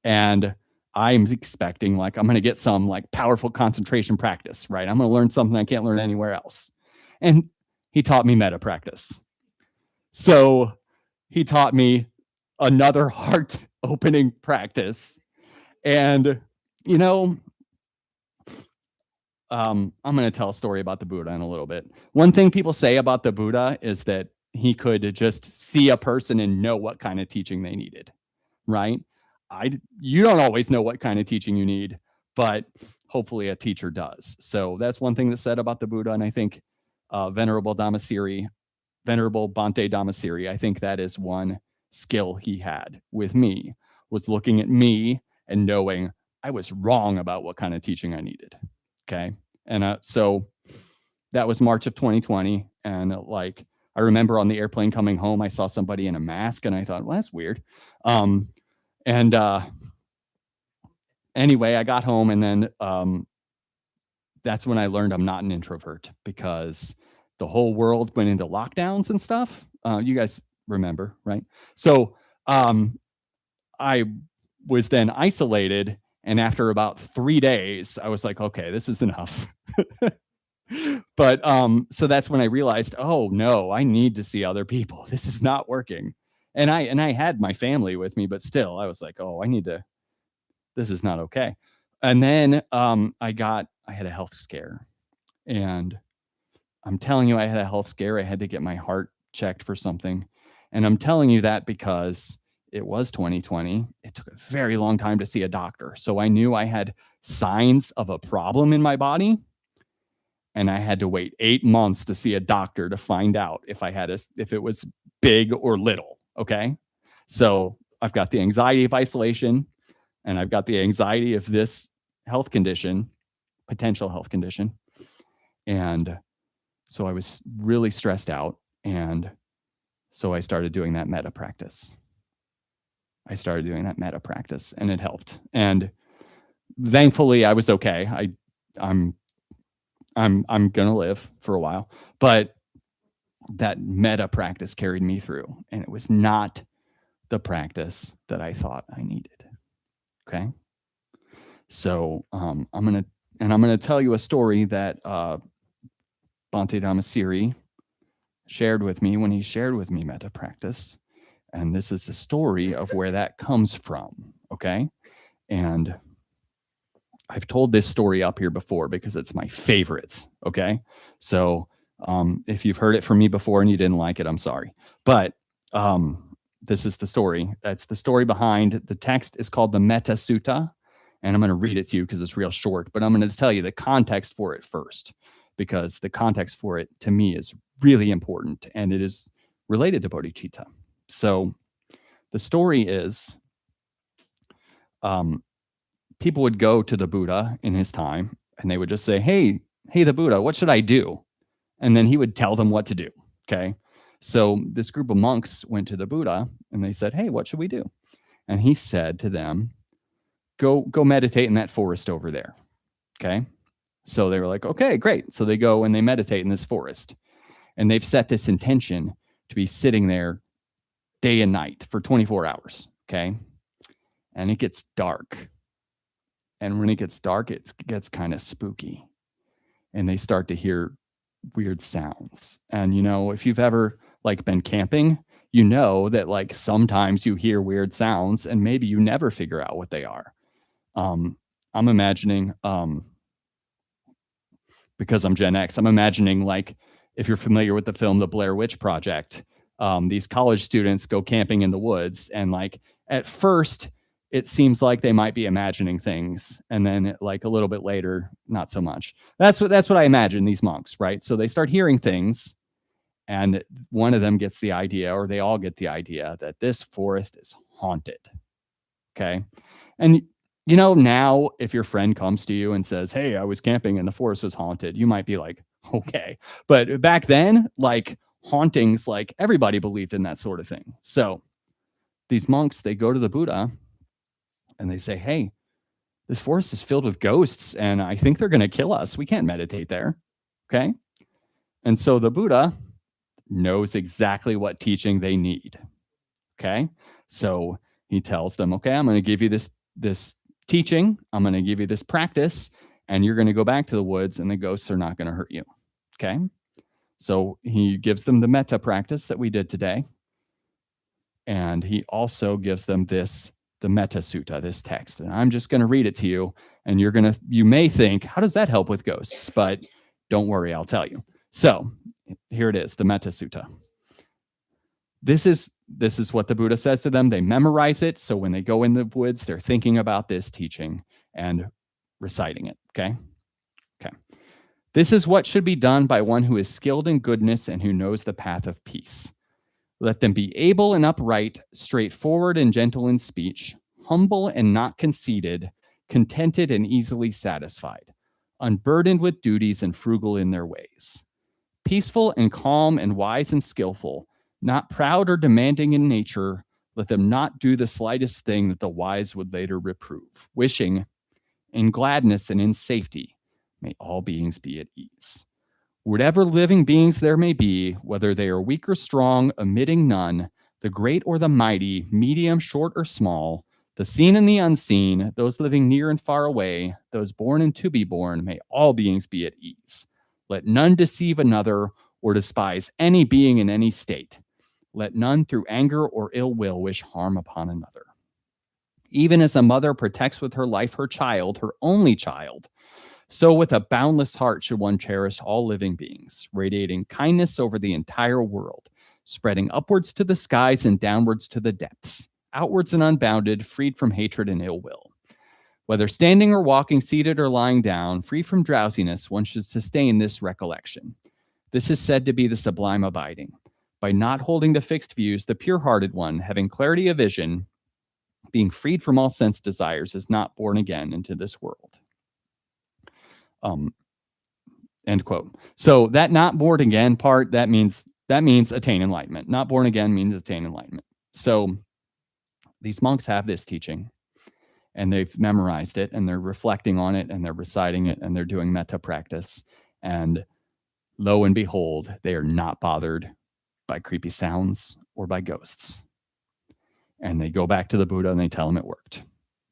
and I'm expecting like I'm going to get some like powerful concentration practice, right? I'm going to learn something I can't learn anywhere else. And he taught me metta practice. So he taught me another heart opening practice. And, you know, I'm going to tell a story about the Buddha in a little bit. One thing people say about the Buddha is that he could just see a person and know what kind of teaching they needed, right? You don't always know what kind of teaching you need, but hopefully a teacher does. So that's one thing that's said about the Buddha. And I think Venerable Bhante Dhammasiri, I think that is one skill he had with me, was looking at me and knowing I was wrong about what kind of teaching I needed. Okay. And so that was March of 2020. And like, I remember on the airplane coming home, I saw somebody in a mask and I thought, well, that's weird. Anyway, I got home, and then that's when I learned I'm not an introvert, because the whole world went into lockdowns and stuff. You guys remember, right? So I was then isolated, and after about 3 days, I was like, okay, this is enough. But so that's when I realized, oh no, I need to see other people. This is not working. And I had my family with me, but still, I was like, oh, this is not okay. And then I had a health scare, and I'm telling you, I had a health scare. I had to get my heart checked for something. And I'm telling you that because it was 2020. It took a very long time to see a doctor. So I knew I had signs of a problem in my body, and I had to wait 8 months to see a doctor to find out if it was big or little. Okay. So I've got the anxiety of isolation, and I've got the anxiety of this health condition, potential health condition. And so I was really stressed out. And so I started doing that metta practice. And it helped. And thankfully I was okay. I'm going to live for a while, but that metta practice carried me through, and it was not the practice that I thought I needed. Okay. So I'm going to tell you a story that Bhante Dhammasiri shared with me when he shared with me metta practice. And this is the story of where that comes from. Okay. And I've told this story up here before because it's my favorites. Okay. So if you've heard it from me before and you didn't like it, I'm sorry. But this is the story. That's the story behind the text. Is called the Metta Sutta. And I'm going to read it to you because it's real short, but I'm going to tell you the context for it first, because the context for it to me is really important, and it is related to bodhicitta. So the story is people would go to the Buddha in his time and they would just say, hey, the Buddha, what should I do? And then he would tell them what to do. Okay. So this group of monks went to the Buddha and they said, hey, what should we do? And he said to them, go meditate in that forest over there. Okay. So they were like, okay, great. So they go and they meditate in this forest, and they've set this intention to be sitting there day and night for 24 hours. Okay. And it gets dark. And when it gets dark, it gets kind of spooky. And they start to hear weird sounds. And, you know, if you've ever like been camping, you know that like sometimes you hear weird sounds and maybe you never figure out what they are. I'm imagining, because I'm Gen X, I'm imagining like, if you're familiar with the film, The Blair Witch Project, these college students go camping in the woods, and like at first it seems like they might be imagining things, and then like a little bit later, not so much. That's what I imagine, these monks, right? So they start hearing things, and one of them gets the idea, or they all get the idea, that this forest is haunted. Okay. And you know, now if your friend comes to you and says, hey, I was camping and the forest was haunted, you might be like, okay. But back then, like hauntings, like everybody believed in that sort of thing. So these monks, they go to the Buddha and they say, hey, this forest is filled with ghosts and I think they're going to kill us. We can't meditate there. Okay. And so the Buddha knows exactly what teaching they need. Okay. So he tells them, okay, I'm going to give you this teaching. I'm going to give you this practice, and you're going to go back to the woods and the ghosts are not going to hurt you. Okay. So he gives them the metta practice that we did today. And he also gives them the Metta Sutta, this text. And I'm just going to read it to you. And you may think, how does that help with ghosts? But don't worry, I'll tell you. So here it is, the Metta Sutta. This is what the Buddha says to them. They memorize it. So when they go in the woods, they're thinking about this teaching and reciting it. Okay. Okay. This is what should be done by one who is skilled in goodness and who knows the path of peace. Let them be able and upright, straightforward and gentle in speech, humble and not conceited, contented and easily satisfied, unburdened with duties and frugal in their ways, peaceful and calm and wise and skillful, not proud or demanding in nature. Let them not do the slightest thing that the wise would later reprove, wishing in gladness and in safety, may all beings be at ease. Whatever living beings there may be, whether they are weak or strong, omitting none, the great or the mighty, medium, short or small, the seen and the unseen, those living near and far away, those born and to be born, may all beings be at ease. Let none deceive another or despise any being in any state. Let none through anger or ill will wish harm upon another. Even as a mother protects with her life her child, her only child, so with a boundless heart should one cherish all living beings, radiating kindness over the entire world, spreading upwards to the skies and downwards to the depths, outwards and unbounded, freed from hatred and ill will. Whether standing or walking, seated or lying down, free from drowsiness, one should sustain this recollection. This is said to be the sublime abiding. By not holding to fixed views, the pure-hearted one, having clarity of vision, being freed from all sense desires, is not born again into this world. End quote. So that not born again part, that means attain enlightenment. Not born again means attain enlightenment. So these monks have this teaching and they've memorized it and they're reflecting on it and they're reciting it and they're doing metta practice. And lo and behold, they are not bothered by creepy sounds or by ghosts. And they go back to the Buddha and they tell him it worked.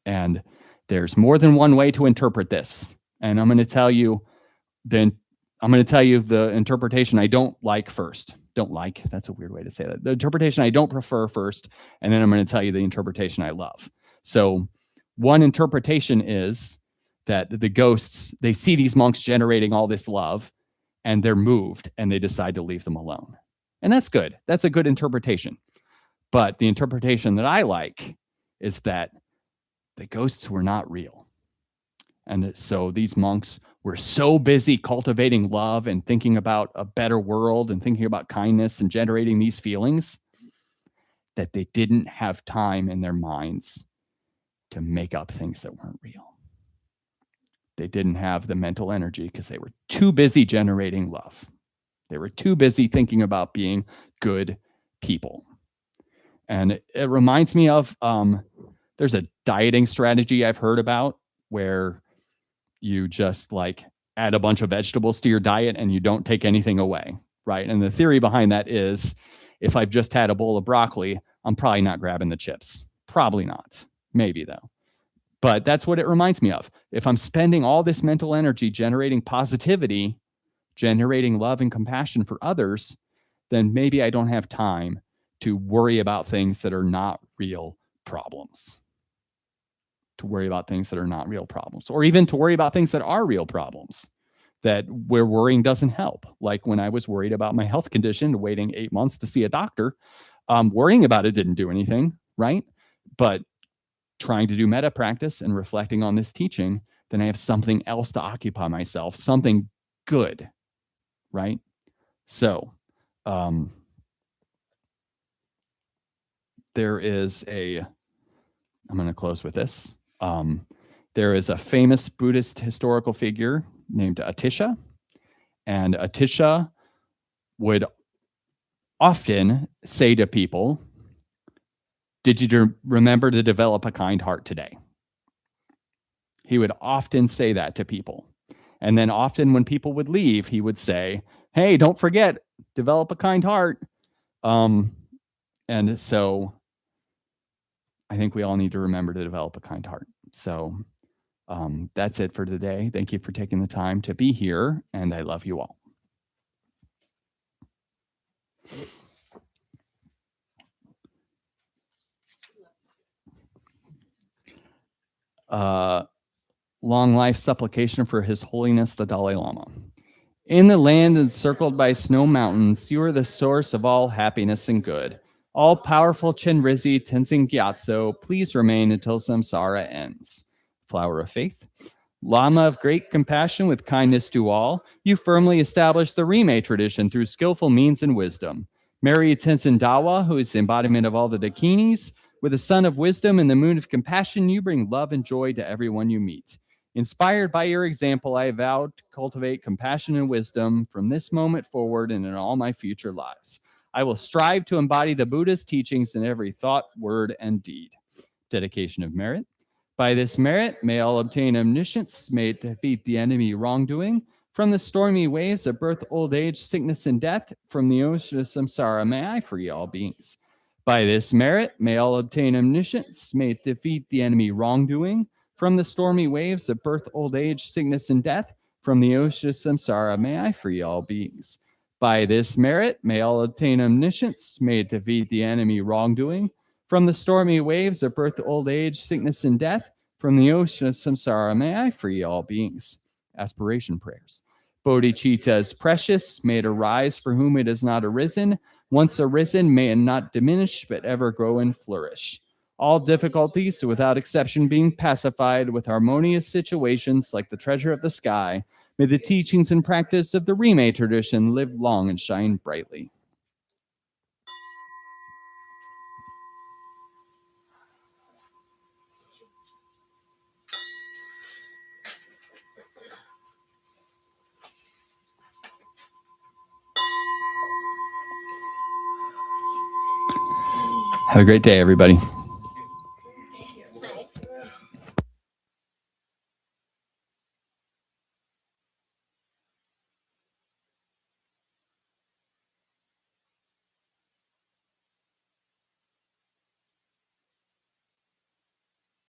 And there's more than one way to interpret this. And I'm going to tell you the interpretation I don't like first. Don't like, that's a weird way to say that. The interpretation I don't prefer first, and then I'm going to tell you the interpretation I love. So one interpretation is that the ghosts, they see these monks generating all this love, and they're moved, and they decide to leave them alone. And that's good. That's a good interpretation. But the interpretation that I like is that the ghosts were not real. And so these monks were so busy cultivating love and thinking about a better world and thinking about kindness and generating these feelings that they didn't have time in their minds to make up things that weren't real. They didn't have the mental energy because they were too busy generating love. They were too busy thinking about being good people. And it reminds me of, there's a dieting strategy I've heard about where you just like add a bunch of vegetables to your diet and you don't take anything away, right? And the theory behind that is if I've just had a bowl of broccoli, I'm probably not grabbing the chips. Probably not. Maybe though. But that's what it reminds me of. If I'm spending all this mental energy generating positivity, generating love and compassion for others, then maybe I don't have time to worry about things that are not real problems. To worry about things that are not real problems, or even to worry about things that are real problems, that where worrying doesn't help. Like when I was worried about my health condition, waiting 8 months to see a doctor, worrying about it didn't do anything, right? But trying to do metta practice and reflecting on this teaching, then I have something else to occupy myself, something good, right? So there is I'm going to close with this. There is a famous Buddhist historical figure named Atisha, and Atisha would often say to people, did you remember to develop a kind heart today? He would often say that to people. And then often when people would leave, he would say, hey, don't forget, develop a kind heart. And so I think we all need to remember to develop a kind heart. So that's it for today. Thank you for taking the time to be here, and I love you all. Long life supplication for His Holiness the Dalai Lama. In the land encircled by snow mountains, you are the source of all happiness and good. All-powerful Chenrizi Tenzin Gyatso, please remain until samsara ends. Flower of Faith. Lama of great compassion with kindness to all, you firmly establish the Rime tradition through skillful means and wisdom. Mary Tenzin Dawa, who is the embodiment of all the Dakinis, with the sun of wisdom and the moon of compassion, you bring love and joy to everyone you meet. Inspired by your example, I vow to cultivate compassion and wisdom from this moment forward and in all my future lives. I will strive to embody the Buddha's teachings in every thought, word, and deed. Dedication of merit. By this merit, may all obtain omniscience, may it defeat the enemy wrongdoing. From the stormy waves of birth, old age, sickness, and death, from the ocean of samsara, may I free all beings. By this merit, may all obtain omniscience, may it defeat the enemy wrongdoing. From the stormy waves of birth, old age, sickness, and death, from the ocean of samsara, may I free all beings. By this merit, may all obtain omniscience, may it defeat the enemy wrongdoing. From the stormy waves of birth, old age, sickness, and death, from the ocean of samsara, may I free all beings. Aspiration prayers. Bodhicitta is precious, may it arise for whom it has not arisen. Once arisen, may it not diminish, but ever grow and flourish. All difficulties, without exception, being pacified with harmonious situations like the treasure of the sky, may the teachings and practice of the Rime tradition live long and shine brightly. Have a great day, everybody.